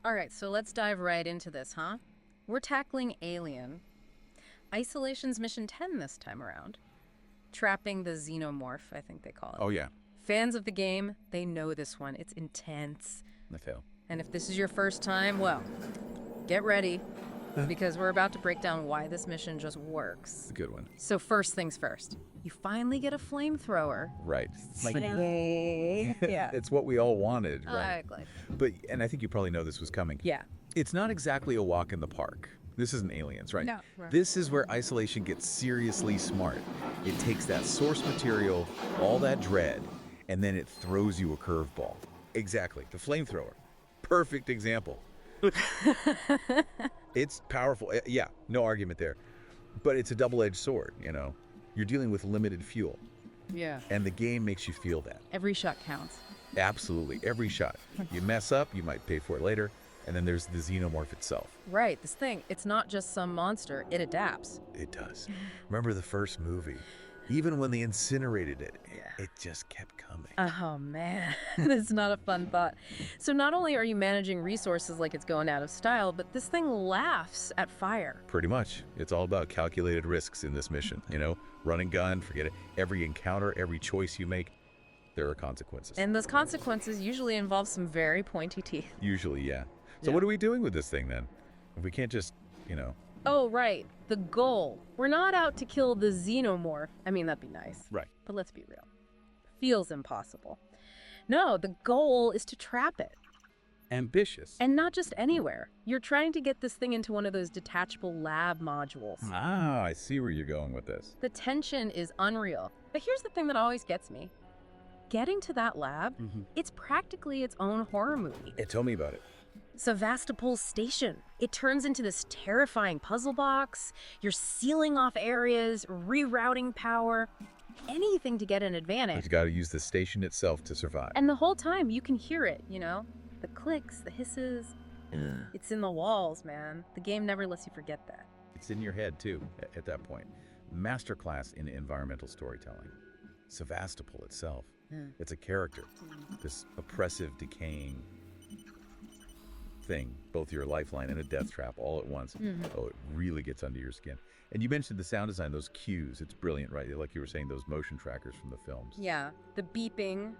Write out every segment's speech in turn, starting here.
All right, so let's dive right into this, huh? We're tackling Alien. Isolation's Mission 10 this time around. Trapping the Xenomorph, I think they call it. Oh, yeah. Fans of the game, they know this one. It's intense. I fail. And if this is your first time, well, get ready, because we're about to break down why this mission just works. It's a good one. So first things first, you finally get a flamethrower. Right. Yeah. It's what we all wanted, right? Exactly. And I think you probably know this was coming. Yeah. It's not exactly a walk in the park. This isn't Aliens, right? No. Right. This is where Isolation gets seriously smart. It takes that source material, all that dread, and then it throws you a curveball. Exactly. The flamethrower. Perfect example. It's powerful. Yeah, no argument there. But it's a double-edged sword, you know. You're dealing with limited fuel. Yeah. And the game makes you feel that. Every shot counts. Absolutely. Every shot. You mess up, you might pay for it later. And then there's the Xenomorph itself. Right, this thing, it's not just some monster, it adapts. It does. Remember the first movie? Even when they incinerated it, it just kept coming. Oh man, that's not a fun thought. So not only are you managing resources like it's going out of style, but this thing laughs at fire. Pretty much. It's all about calculated risks in this mission. You know, run and gun, forget it. Every encounter, every choice you make, there are consequences. And those consequences usually involve some very pointy teeth. Usually, yeah. So Yeah. what are we doing with this thing then? If we can't just, you know... Oh, right. The goal. We're not out to kill the Xenomorph. I mean, that'd be nice. Right. But let's be real. Feels impossible. No, the goal is to trap it. Ambitious. And not just anywhere. You're trying to get this thing into one of those detachable lab modules. Ah, I see where you're going with this. The tension is unreal. But here's the thing that always gets me. Getting to that lab, it's practically its own horror movie. Tell me about it. Sevastopol's station. It turns into this terrifying puzzle box. You're sealing off areas, rerouting power, anything to get an advantage. You've got to use the station itself to survive. And the whole time you can hear it, you know? The clicks, the hisses. It's in the walls, man. The game never lets you forget that. It's in your head, too, at that point. Masterclass in environmental storytelling. Sevastopol itself. It's a character. This oppressive, decaying thing, both your lifeline and a death trap all at once. Oh, it really gets under your skin. And you mentioned the sound design, those cues. It's brilliant, right? Like you were saying, those motion trackers from the films. Yeah, the beeping,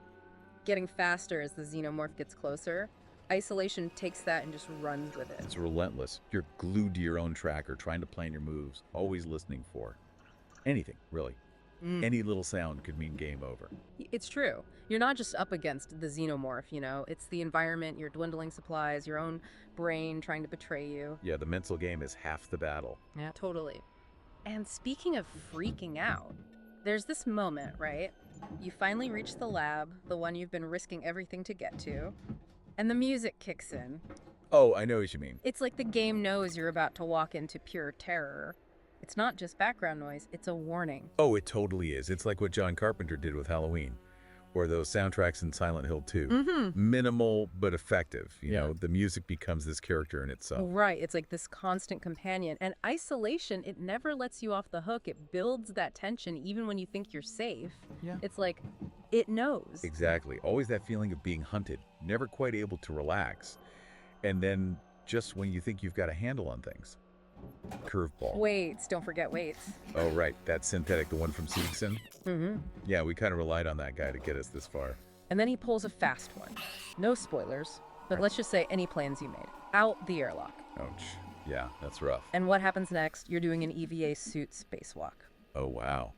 getting faster as the Xenomorph gets closer. Isolation takes that and just runs with it. It's relentless. You're glued to your own tracker, trying to plan your moves, always listening for anything, really. Any little sound could mean game over. It's true. You're not just up against the Xenomorph, you know? It's the environment, your dwindling supplies, your own brain trying to betray you. Yeah, the mental game is half the battle. Yeah, totally. And speaking of freaking out, there's this moment, right? You finally reach the lab, the one you've been risking everything to get to, and the music kicks in. Oh, I know what you mean. It's like the game knows you're about to walk into pure terror. It's not just background noise, it's a warning. Oh, it totally is. It's like what John Carpenter did with Halloween, or those soundtracks in Silent Hill 2. Minimal, but effective. You know, the music becomes this character in itself. Right, it's like this constant companion. And Isolation, it never lets you off the hook. It builds that tension even when you think you're safe. Yeah. It's like, it knows. Exactly. Always that feeling of being hunted, never quite able to relax. And then just when you think you've got a handle on things, curveball. Weights, don't forget weights. Oh, right. That synthetic, the one from Seegson? Yeah, we kind of relied on that guy to get us this far. And then he pulls a fast one. No spoilers, but let's just say any plans you made. Out the airlock. Ouch. Yeah, that's rough. And what happens next? You're doing an EVA suit spacewalk. Oh, wow.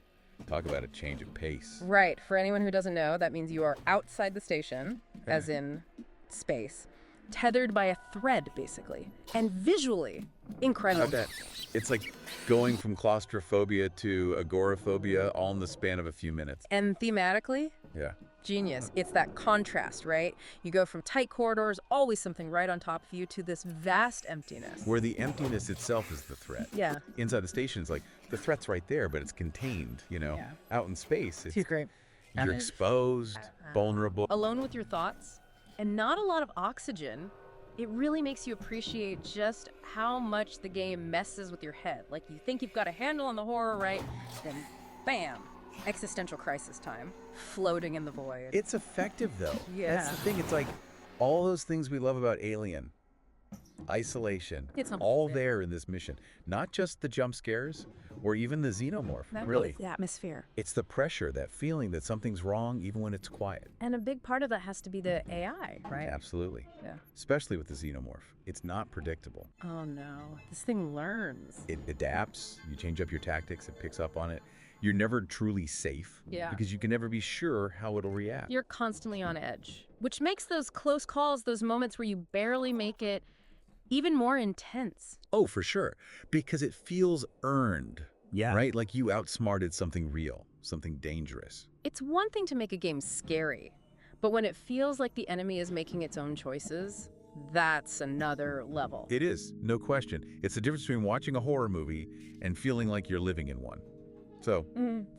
Talk about a change of pace. Right. For anyone who doesn't know, that means you are outside the station, as in space, tethered by a thread, basically. And visually, incredible. I bet. It's like going from claustrophobia to agoraphobia all in the span of a few minutes. And thematically, Yeah. genius. It's that contrast, right? You go from tight corridors, always something right on top of you, to this vast emptiness. Where the emptiness itself is the threat. Yeah. Inside the station, it's like the threat's right there, but it's contained, you know? Yeah. Out in space, it's, Great. you're exposed, vulnerable. Alone with your thoughts, and not a lot of oxygen, it really makes you appreciate just how much the game messes with your head. Like, you think you've got a handle on the horror, right? Then, bam, existential crisis time, floating in the void. It's effective, though. Yeah. That's the thing. It's like all those things we love about Alien, isolation, It's almost all there. there in this mission. Not just the jump scares or even the xenomorph. That Really, was the atmosphere. it's the pressure, that feeling that something's wrong even when it's quiet. And a big part of that has to be the AI, right? Absolutely. Yeah. Especially with the xenomorph. It's not predictable. Oh no, this thing learns. It adapts, you change up your tactics, it picks up on it. You're never truly safe Yeah. because you can never be sure how it'll react. You're constantly on edge, which makes those close calls, those moments where you barely make it, even more intense. Oh, for sure. Because it feels earned. Yeah. Right? Like you outsmarted something real, something dangerous. It's one thing to make a game scary, but when it feels like the enemy is making its own choices, that's another level. It is, no question. It's the difference between watching a horror movie and feeling like you're living in one. So,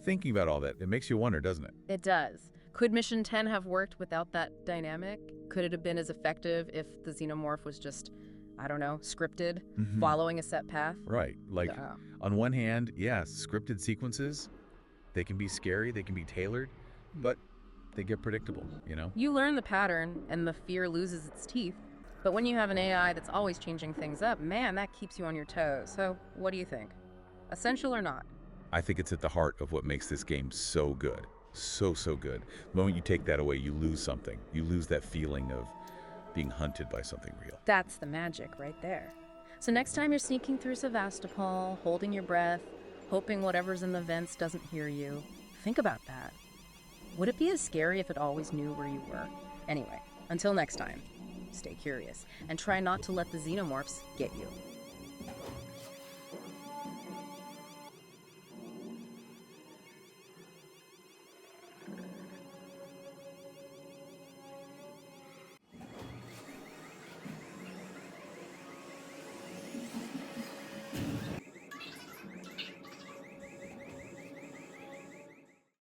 thinking about all that, it makes you wonder, doesn't it? It does. Could Mission 10 have worked without that dynamic? Could it have been as effective if the xenomorph was just, I don't know, scripted, following a set path? Right. Like, Yeah. on one hand, yes, scripted sequences, they can be scary, they can be tailored, but they get predictable, you know? You learn the pattern and the fear loses its teeth. But when you have an AI that's always changing things up, man, that keeps you on your toes. So what do you think? Essential or not? I think it's at the heart of what makes this game so good. So good. The moment you take that away, you lose something. You lose that feeling of being hunted by something real. That's the magic right there. So next time you're sneaking through Sevastopol, holding your breath, hoping whatever's in the vents doesn't hear you, think about that. Would it be as scary if it always knew where you were? Anyway, until next time, stay curious and try not to let the xenomorphs get you.